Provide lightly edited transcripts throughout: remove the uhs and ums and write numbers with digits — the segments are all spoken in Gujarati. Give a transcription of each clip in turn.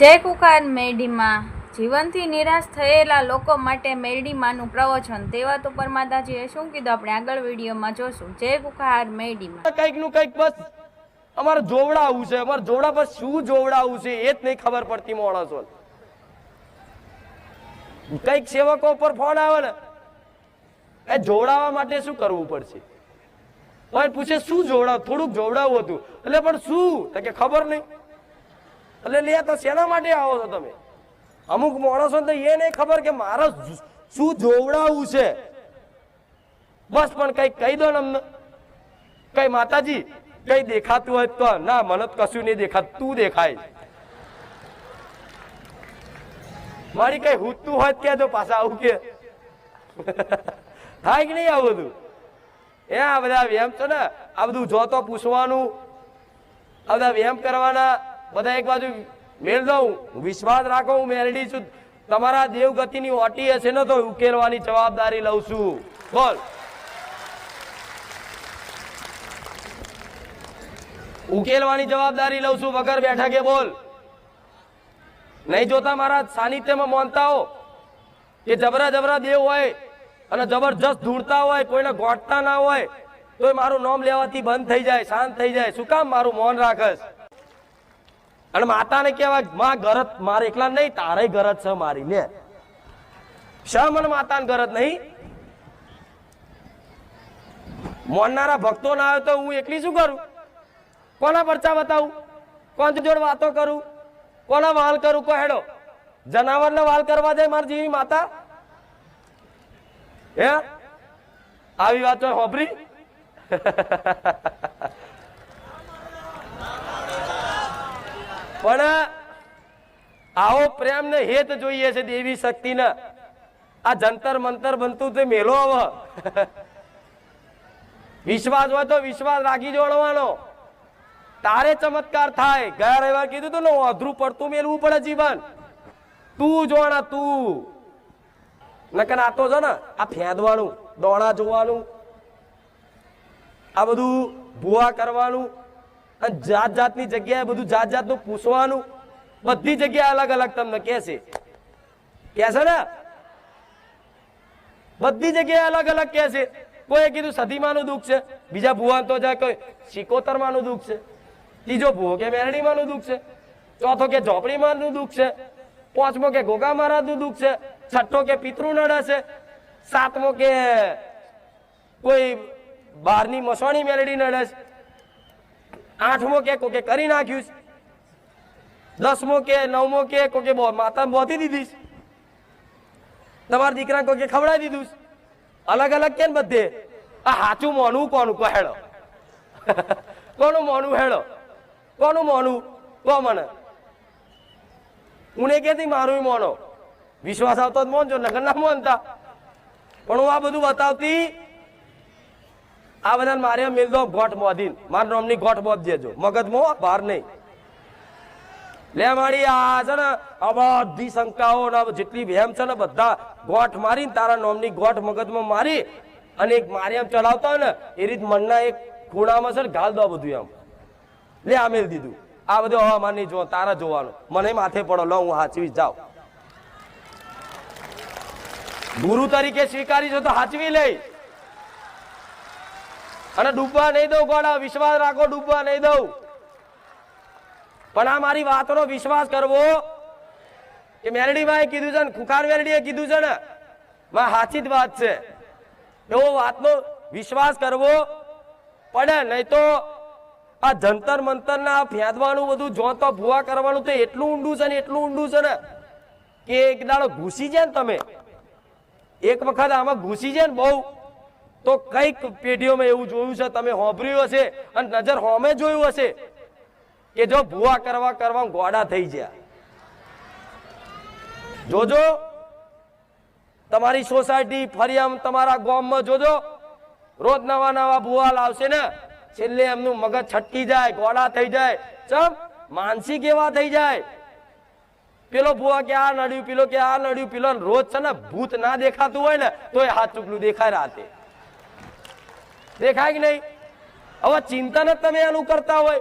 જય કુકાર મેરડીમાં જીવનથી નિરાશ થયેલા લોકો માટે મેરડીમાંનું પ્રવચન. તેવા તો પરમાદાજીએ શું કીધું આપણે આગળ વિડીયોમાં જોશું. જય કુકાર મેરડીમાં કંઈક નું કંઈક બસ અમારે જોવડાવું છે, અમારે જોવડા પર શું જોવડાવું છે એ જ નહીં ખબર પડતી માણસો. કઈક સેવકો પર ફોન આવે ને, એ જોવડાવવા માટે શું કરવું પડશે? પણ પૂછે શું જોવડાવ, થોડુંક જોવડાવું હતું, એટલે પણ શું કે ખબર નહીં. એટલે લે તો શેના માટે આવો છો તમે? અમુક માણસો તો એ નહીં ખબર કે મારે શું જોવડાવું છે. બસ પણ કઈ કહી દો ને અમને, કઈ માતાજી કઈ દેખાતું હોય તો. ના, મને તો કશું નહીં દેખાતું, તું દેખાય. મારી કઈ હુતું હોય કે પાછા આવું કે થાય કે નહીં આવું બધું? એ આ બધા વેમ છે ને, આ બધું જોતો પૂછવાનું, આ બધા વેમ કરવાના. બધા એક બાજુ મેળ દઉં, વિશ્વાસ રાખો હું મેરડી છું. તમારા દેવગતિની ઓટી હશે ને તો ઉકેલવાની જવાબદારી લઉં છું. બોલ, ઉકેલવાની જવાબદારી લઉં છું વગર બેઠા કે. બોલ, નહીં જોતા મારા સાનિધ્યમાં માનતા હો કે જબરા જબરા દેવ હોય અને જબરજસ્ત ધૂળતા હોય, કોઈને ગોઠતા ના હોય, તો મારું નામ લેવાથી બંધ થઈ જાય, શાંત થઈ જાય. શું કામ મારું મૌન રાખસ? અને માતાને કહેવાય માં ગરજ મારે એકલા નહીં, તારે ગરજ છે મારી. લે શા મને માતાને ગરજ નહીં? મોનનારા ભક્તો ના આવે તો હું એકલી શું કરું? કોના પરચા બતાવું? કોણ જોડે વાતો કરું? કોના વાલ કરું? કો હેડો જનાવરને વાલ કરવા જાય મારી જેવી માતા? હે આવી વાત હોભરી? પણ આવો પ્રેમ ને હેત જોઈએ છે દેવી શક્તિ ને. આ જંતર મંતર બનતું તે મેલો હવે. વિશ્વાસ હોય તો વિશ્વાસ રાખી જોડવાનો, તારે ચમત્કાર થાય. ગયા રવિવાર કીધું તું ને, અધરું પડતું મેળવું પડે જીવન. તું જોણા, તું નકર આ તો છે ને, આ ફેંદવાનું, દોણા જોવાનું, આ બધું ભૂવા કરવાનું, અને જાત જાતની જગ્યાએ બધું જાત જાતનું પૂછવાનું. બધી જગ્યાએ અલગ અલગ તમને કે છે ને, બધી જગ્યાએ અલગ અલગ કે છે. કોઈ કીધું સધીમાનું દુઃખ છે, બીજા ભુવાન તો જાય કોઈ સિકોતરમાનું દુઃખ છે, ત્રીજો ભૂવો કે મેરડીમાંનું દુઃખ છે, ચોથો કે ઝોપડીમાંનું દુઃખ છે, પાંચમો કે ગોગા મહારાજનું દુઃખ છે, છઠ્ઠો કે પિતૃ નડે છે, સાતમો કે કોઈ બહારની મસવાણી મેરડી નડે છે, આઠમો કે કોકે કરી નાખ્યું છે, દસમો કે નવમો કે કોકે માતા બોધી દીધી છે, તમારા દીકરા કોકે ખવડાવી દીધું છે. અલગ અલગ કેમ બધે? આ હાચું મોનું કોનું? કો હેડો કોનું મોનું? હેડો કોનું મોનું? કો મને. હું કેતી મારું મોનો. વિશ્વાસ આવતો જ મોનજો, નગર ના મોનતા. પણ હું આ બધું બતાવતી, આ બધા મારે મેલ દો ગોઠ મોધી, મારા નામની ગોઠ બોધ દેજો મગજમાં, બહાર નહીં. લે મારી આ છે ને, આ બધી શંકાઓ જેટલી વહેમ છે ને, બધા ગોઠ મારીને તારા નામની ગોઠ મગજમાં મારી અને એક મારી એમ ચલાવતા હોય ને, એ રીત મનના એક ખૂણામાં છે ને ઘાલ દો બધું એમ. લે આ મેલ દીધું. આ બધું હવામાન નહીં જોવા, તારા જોવાનું. મને માથે પડો, લો હું હાચવી જાઉં. ગુરુ તરીકે સ્વીકારી છો તો હાચવી લઈ, અને ડૂબવા નહીં દઉં. ગોળા વિશ્વાસ રાખો, ડૂબવા નહીં દઉં. પણ આ મારી વાતનો વિશ્વાસ કરવો કે મેરડીમાં એ કીધું છે ને, ખુખાર મેરડીએ કીધું છે ને, માં સાચી જ વાત છે. એવો વાતનો વિશ્વાસ કરવો પડે. નહીં તો આ જંતર મંતર ના ફેંદવાનું બધું જોતો ભૂવા કરવાનું તો એટલું ઊંડું છે ને, એટલું ઊંડું છે ને કે એક દાડો ઘૂસી જાય ને, તમે એક વખત આમાં ઘૂસી જાય ને બહુ, તો કઈક પેઢીઓમાં એવું જોયું છે, તમે હોંભર્યું હશે અને નજર હોમે જોયું હશે કે જો ભૂવા કરવા ગોડા થઈ ગયા. જોજો તમારી સોસાયટી ફરિયામ, તમારા ગામમાં જોજો, રોજ નવા નવા ભૂવા લાવશે ને, છેલ્લે એમનું મગજ છટકી જાય, ગોડા થઈ જાય. ચમ માનસિક એવા થઈ જાય. પેલો ભૂવા કે આ નડ્યું, પેલો કે આ નડ્યું, પેલો રોજ છે ને ભૂત ના દેખાતું હોય ને તો એ હાથ ચૂકલું દેખાય રાતે. દેખાય કે નહીં? હવે ચિંતન જ તમે એનું કરતા હોય,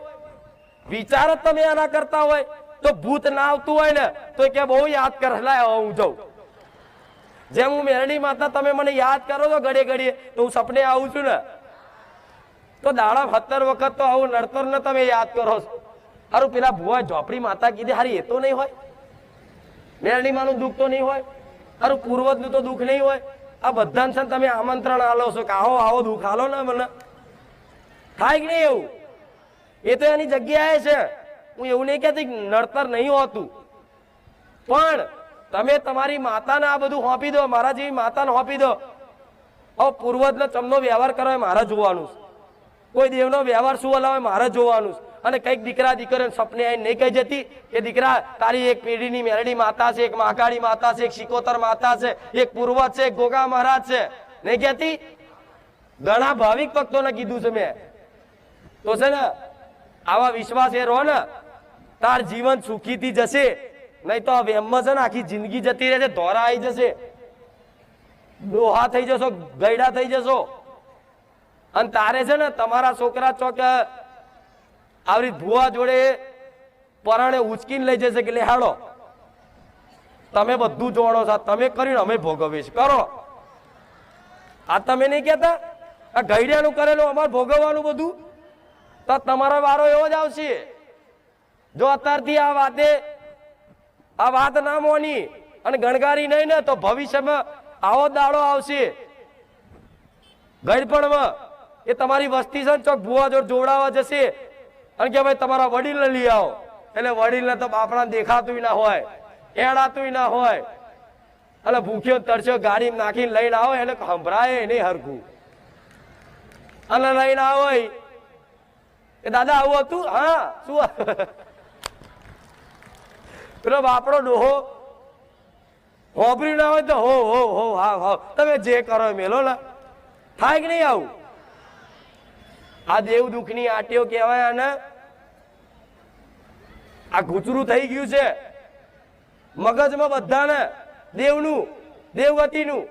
વિચાર જ તમે આના કરતા હોય તો ભૂત ના આવતું હોય ને તો કે બહુ યાદ કરે, લાય હવે હું જાઉં. જેમ હું મેરડી માતા તમે મને યાદ કરો છો ઘડીએ ઘડીએ, તો હું સપને આવું છું ને, તો દાડા 17 વખત તો આવું નડતર ને તમે યાદ કરો છો. હારું પેલા ભુવા ઝોપડી માતા કીધી, હારી એ તો નહીં હોય, મેરડી માનું દુઃખ તો નહીં હોય, હારું પૂર્વજ નું તો દુઃખ નહીં હોય. આ બધાને છે ને તમે આમંત્રણ આલો છો કે આવો આવો દુઃખ આલો ને મને, થાય કે નહીં એવું? એ તો એની જગ્યાએ છે. હું એવું નહીં કહેતી નડતર નહીં હોતું, પણ તમે તમારી માતાને આ બધું સોંપી દો, મારા જેવી માતાને સોંપી દો. હવે પૂર્વજનો ચમનો વ્યવહાર કરો એ મારે જોવાનું છે, કોઈ દેવનો વ્યવહાર શું હલાવે મારે જોવાનું છે. અને કઈક દીકરા દીકરીઓ સપને આવીને નહીં કહી જતી કે દીકરા તારી એક પેઢીની મેરડી માતા છે, એક મહાકાળી માતા છે, એક શિકોતર માતા છે, એક પૂર્વજ છે, એક ગોગા મહારાજ છે, નહીં કહેતી? ઘણા ભાવિક ભક્તોને કીધું છે મેં. તો છે ને આવા વિશ્વાસ એ રહો ને, તાર જીવન સુખીથી જશે. નહીં તો વેમમાં છે ને આખી જિંદગી જતી રહેશે, ધોરા આવી જશે, ડોહા થઈ જશો, ગયડા થઈ જશો. અને તારે છે ને તમારા છોકરા ચોક આવી ભુવા જોડે પરાણે ઉચકીને લઈ જશે કે લે હાડો તમે બધું જોડો છો, તમે કરીને અમે ભોગવીશ કરો. આ તમે નહીં કેતા આ ગયડિયાનું કરેલું અમારે ભોગવવાનું બધું, તો તમારો વારો એવો જ આવશે. જો અત્યારથી આ વાત ના મોની અને ગણગારી નહીં ને, તો ભવિષ્યમાં આવો દાડો આવશે ગઈડપણમાં. એ તમારી વસ્તી છે ને ચોક ભુવા જોડ જોવડાવવા જશે અને કે ભાઈ તમારા વડીલને લઈ આવો, એટલે વડીલને તો બાપડા દેખાતું ના હોય, એડાતું ના હોય, એટલે ભૂખ્યો તરસ્યો ગાડી નાખીને લઈને આવો એટલે સંભળાય નહીં હરખું. અને લઈને આવો એ દાદા આવું હતું, હા શું પેલો બાપડો ડોહો હોભરી ના હોય તો હો હો હો હા હા તમે જે કરો મેલો ને, થાય કે નહીં આવું? આ દેવ દુઃખની આટીઓ કહેવાય. અને આ ગુચરું થઈ ગયું છે મગજમાં બધાને, દેવનું દેવગતિનું.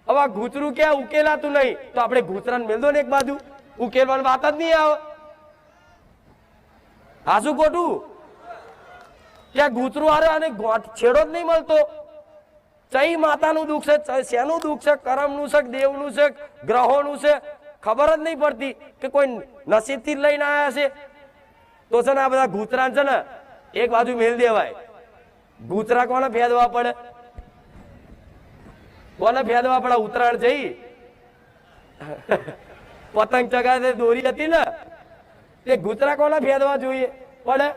હવે આ ગુચરું ક્યાં ઉકેલાતું નહીં, તો આપણે ગુચરાને મેલ દો ને એક બાજુ, ઉકેલવાની વાત જ નહીં આવે. હા શું ખોટું? ત્યાં ગુચરું હારે અને છેડો જ નહીં મળતો. ચઈ માતાનું દુઃખ છે, શેનું દુઃખ છે, કરમનું છે, દેવનું છે, ગ્રહોનું છે, ખબર જ નહીં પડતી કે કોઈ નસીબથી જ લઈને આવ્યા છે. તો છે ને આ બધા ગૂતરા છે ને એક બાજુ મેલ દેવાય. ગૂતરા કોને ફેદવા પડે? કોને ફેદવા પડે? ઉત્તરાયણ જઈ પતંગ ચગાવે દોરી હતી ને, તે ગૂતરા કોને ફેદવા જોઈએ પડે?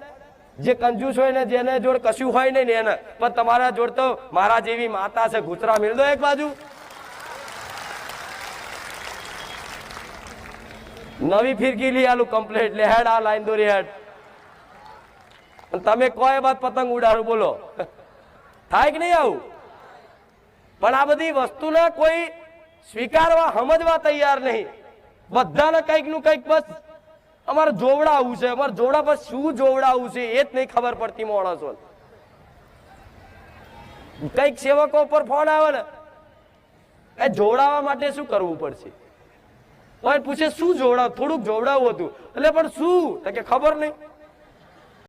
જે કંજૂસ હોય ને, જેને જોડ કશું હોય નહીં ને એને. પણ તમારા જોડ તો મારા જેવી માતા છે, ગૂતરા મેળ દો એક બાજુ. નવી ફિરકી લઈ આલું કમ્પ્લીટ, લે હેડ આ લાઈન દોરી હેડ. તમે કોઈ બાદ પતંગ ઉડાડું બોલો, થાય કે નહીં આવું? પણ આ બધી વસ્તુને કોઈ સ્વીકારવા સમજવા તૈયાર નહીં. બધાને કંઈક નું કંઈક બસ અમારે જોવડાવવું છે, અમારે જોડા બસ શું જોવડાવવું છે એ જ નહીં ખબર પડતી માણસો. કઈક સેવકો પર ફોન આવે ને, એ જોવડાવવા માટે શું કરવું પડશે? પૂછે શું જોવડાવ, થોડુંક જોવડાવવું હતું, એટલે પણ શું કે ખબર નહીં.